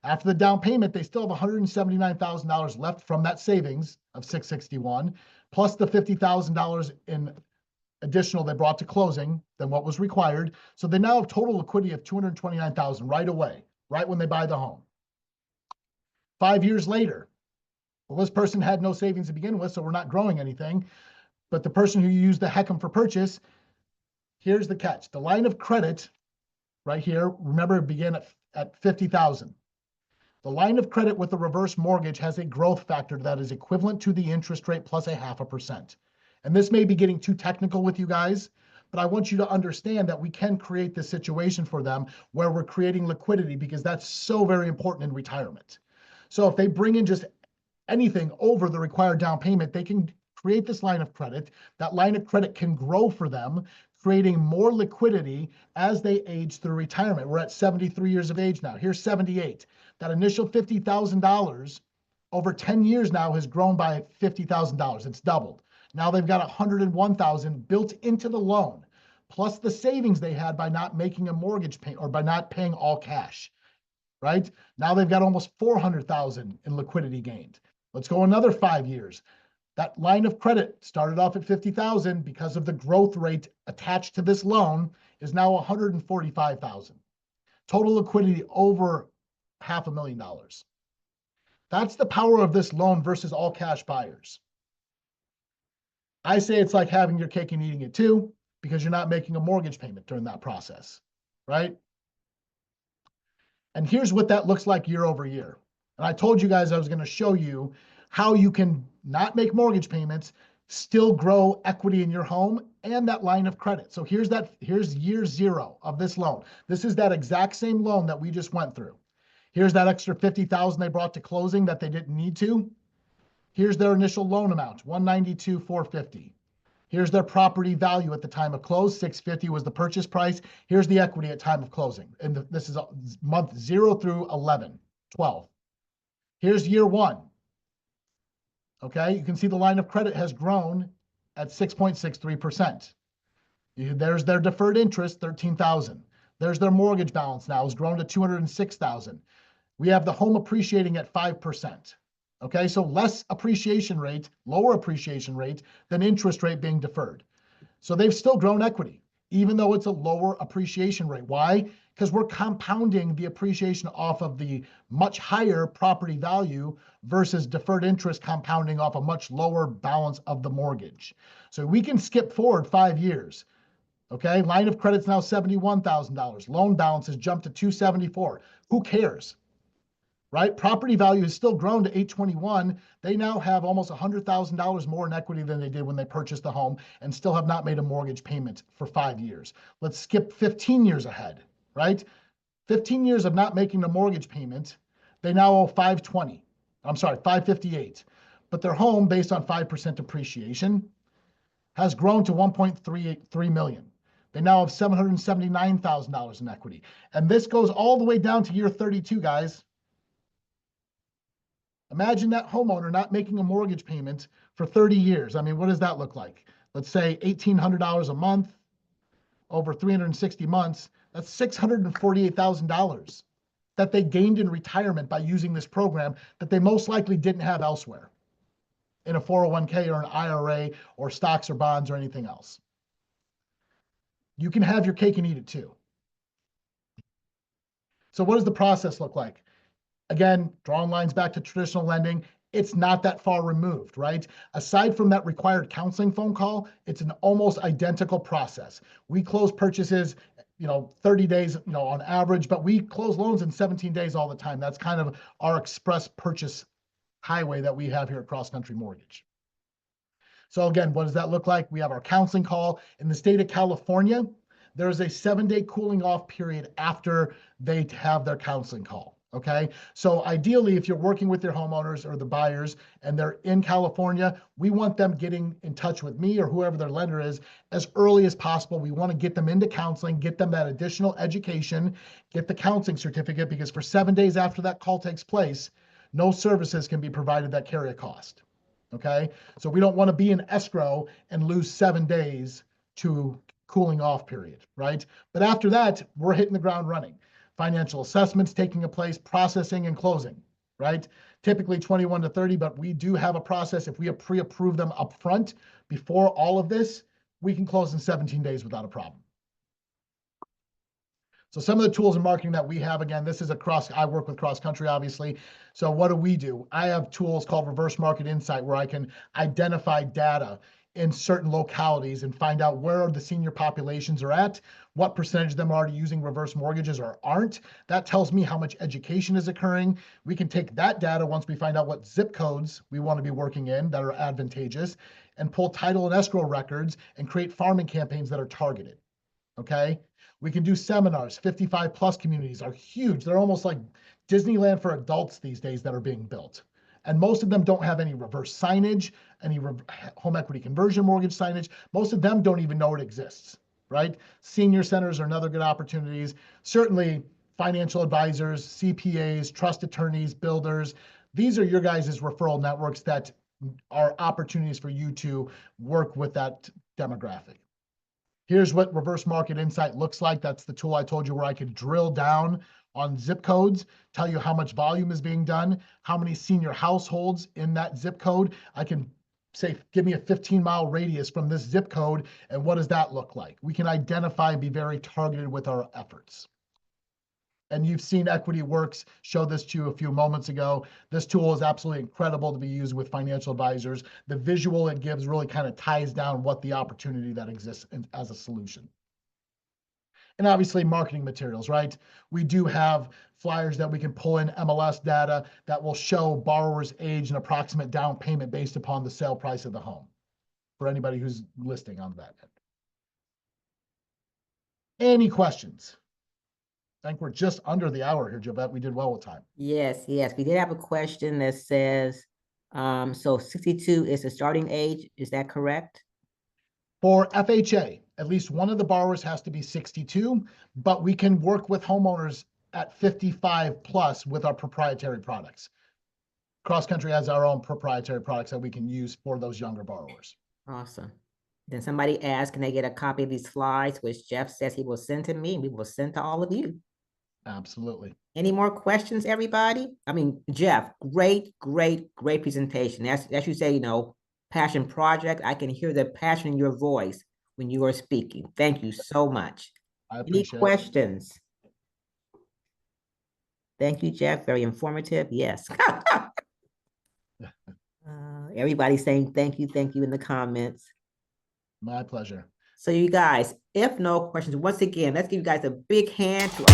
After the down payment, they still have $179,000 left from that savings of $661, plus the $50,000 in additional they brought to closing than what was required. So they now have total liquidity of $229,000 right away, right when they buy the home. 5 years later, well, this person had no savings to begin with, so we're not growing anything. But the person who used the HECM for purchase, here's the catch. The line of credit right here, remember, it began at $50,000. The line of credit with the reverse mortgage has a growth factor that is equivalent to the interest rate plus 0.5%. And this may be getting too technical with you guys, but I want you to understand that we can create this situation for them where we're creating liquidity, because that's so very important in retirement. So if they bring in just anything over the required down payment, they can create this line of credit. That line of credit can grow for them, creating more liquidity as they age through retirement. We're at 73 years of age now. Here's 78. That initial $50,000 over 10 years now has grown by $50,000. It's doubled. Now they've got $101,000 built into the loan, plus the savings they had by not making a mortgage payment or by not paying all cash, right? Now they've got almost $400,000 in liquidity gained. Let's go another 5 years. That line of credit started off at 50,000 because of the growth rate attached to this loan is now 145,000. Total liquidity over $500,000. That's the power of this loan versus all cash buyers. I say it's like having your cake and eating it too, because you're not making a mortgage payment during that process, right? And here's what that looks like year over year. And I told you guys I was going to show you how you can not make mortgage payments, still grow equity in your home and that line of credit. So here's year 0 of this loan. This is that exact same loan that we just went through. Here's that extra 50,000 they brought to closing that they didn't need to. Here's their initial loan amount, 192,450. Here's their property value at the time of close, 650 was the purchase price. Here's the equity at time of closing. And this is month 0 through 12. Here's year 1. Okay, you can see the line of credit has grown at 6.63%. There's their deferred interest, 13,000. There's their mortgage balance now has grown to 206,000. We have the home appreciating at 5%. Okay, so less appreciation rate, lower appreciation rate than interest rate being deferred. So they've still grown equity, even though it's a lower appreciation rate. Why? Because we're compounding the appreciation off of the much higher property value versus deferred interest compounding off a much lower balance of the mortgage. So we can skip forward 5 years. Okay, line of credit's now $71,000. Loan balance has jumped to $274,000. Who cares? Right? Property value has still grown to $821,000. They now have almost $100,000 more in equity than they did when they purchased the home and still have not made a mortgage payment for 5 years. Let's skip 15 years ahead, right? 15 years of not making a mortgage payment, they now owe $558. But their home, based on 5% appreciation, has grown to $1.33 million. They now have $779,000 in equity. And this goes all the way down to year 32, guys. Imagine that homeowner not making a mortgage payment for 30 years. I mean, what does that look like? Let's say $1,800 a month over 360 months. That's $648,000 that they gained in retirement by using this program that they most likely didn't have elsewhere in a 401k or an IRA or stocks or bonds or anything else. You can have your cake and eat it too. So what does the process look like? Again, drawing lines back to traditional lending, it's not that far removed, right? Aside from that required counseling phone call, it's an almost identical process. We close purchases, 30 days, on average, but we close loans in 17 days all the time. That's kind of our express purchase highway that we have here at Cross Country Mortgage. So again, what does that look like? We have our counseling call. In the state of California, there's a 7-day cooling off period after they have their counseling call. Okay, so ideally, if you're working with your homeowners or the buyers and they're in California, we want them getting in touch with me or whoever their lender is as early as possible. We want to get them into counseling, get them that additional education, get the counseling certificate, because for 7 days after that call takes place, no services can be provided that carry a cost. Okay, so we don't want to be in escrow and lose 7 days to cooling off period, right? But after that, we're hitting the ground running. Financial assessments taking place, processing and closing, right? Typically 21 to 30, but we do have a process. If we pre-approve them up front before all of this, we can close in 17 days without a problem. So some of the tools and marketing that we have, again, this is I work with Cross Country, obviously. So what do? I have tools called Reverse Market Insight where I can identify data in certain localities and find out where the senior populations are at, what percentage of them are already using reverse mortgages or aren't. That tells me how much education is occurring. We can take that data once we find out what zip codes we want to be working in that are advantageous and pull title and escrow records and create farming campaigns that are targeted, okay? We can do seminars. 55 plus communities are huge. They're almost like Disneyland for adults these days that are being built. And most of them don't have any reverse signage, any home equity conversion mortgage signage. Most of them don't even know it exists, right? Senior centers are another good opportunities. Certainly financial advisors, CPAs, trust attorneys, builders. These are your guys' referral networks that are opportunities for you to work with that demographic. Here's what Reverse Market Insight looks like. That's the tool I told you where I could drill down on zip codes, tell you how much volume is being done, how many senior households in that zip code. I can say, give me a 15-mile radius from this zip code, and what does that look like? We can identify and be very targeted with our efforts. And you've seen Equity Works show this to you a few moments ago. This tool is absolutely incredible to be used with financial advisors. The visual it gives really kind of ties down what the opportunity that exists as a solution. And obviously marketing materials, right? We do have flyers that we can pull in MLS data that will show borrower's age and approximate down payment based upon the sale price of the home for anybody who's listing on that end. Any questions? I think we're just under the hour here, Jovette. We did well with time.
Yes, yes. We did have a question that says, so 62 is the starting age. Is that correct?
For FHA, at least one of the borrowers has to be 62, but we can work with homeowners at 55 plus with our proprietary products. Cross Country has our own proprietary products that we can use for those younger borrowers.
Awesome. Then somebody asked, can they get a copy of these slides, which Jeff says he will send to me, and we will send to all of you.
Absolutely.
Any more questions, everybody? I mean, Jeff, great presentation. As you say, you know, passion project. I can hear the passion in your voice when you are speaking. Thank you so much.
I
Any
appreciate it.
questions? Thank you, Jeff. Very informative. Yes. Everybody's saying thank you in the comments.
My pleasure.
So you guys, if no questions, once again, let's give you guys a big hand to our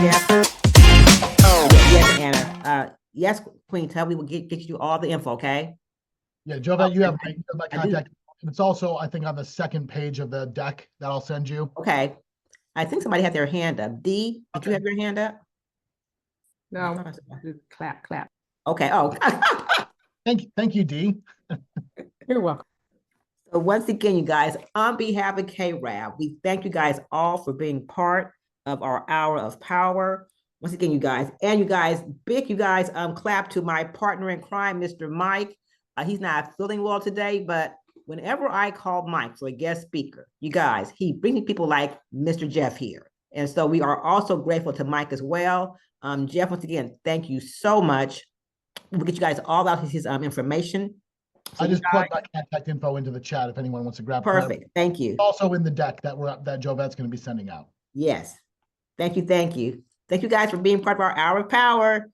guests. Yes, Anna. Yes, Queen Tub, we will get you all the info, okay?
Yeah, Jovette, you have
I
my
do.
contact. It's also, I think, on the second page of the deck that I'll send you.
Okay. I think somebody had their hand up. Dee, did you have your hand up?
No, clap.
Okay, oh.
Thank you, Dee.
You're welcome.
So once again, you guys, on behalf of CAREB, we thank you guys all for being part of our hour of power. Once again, you guys, big clap to my partner in crime, Mr. Mike. He's not feeling well today, but whenever I call Mike for a guest speaker, you guys, he brings people like Mr. Jeff here. And so we are also grateful to Mike as well. Jeff, once again, thank you so much. We'll get you guys all out his information. So
I just put my contact info into the chat if anyone wants to grab it.
Perfect. Thank you.
Also in the deck that Jovette's going to be sending out.
Yes. Thank you. Thank you guys for being part of our hour of power.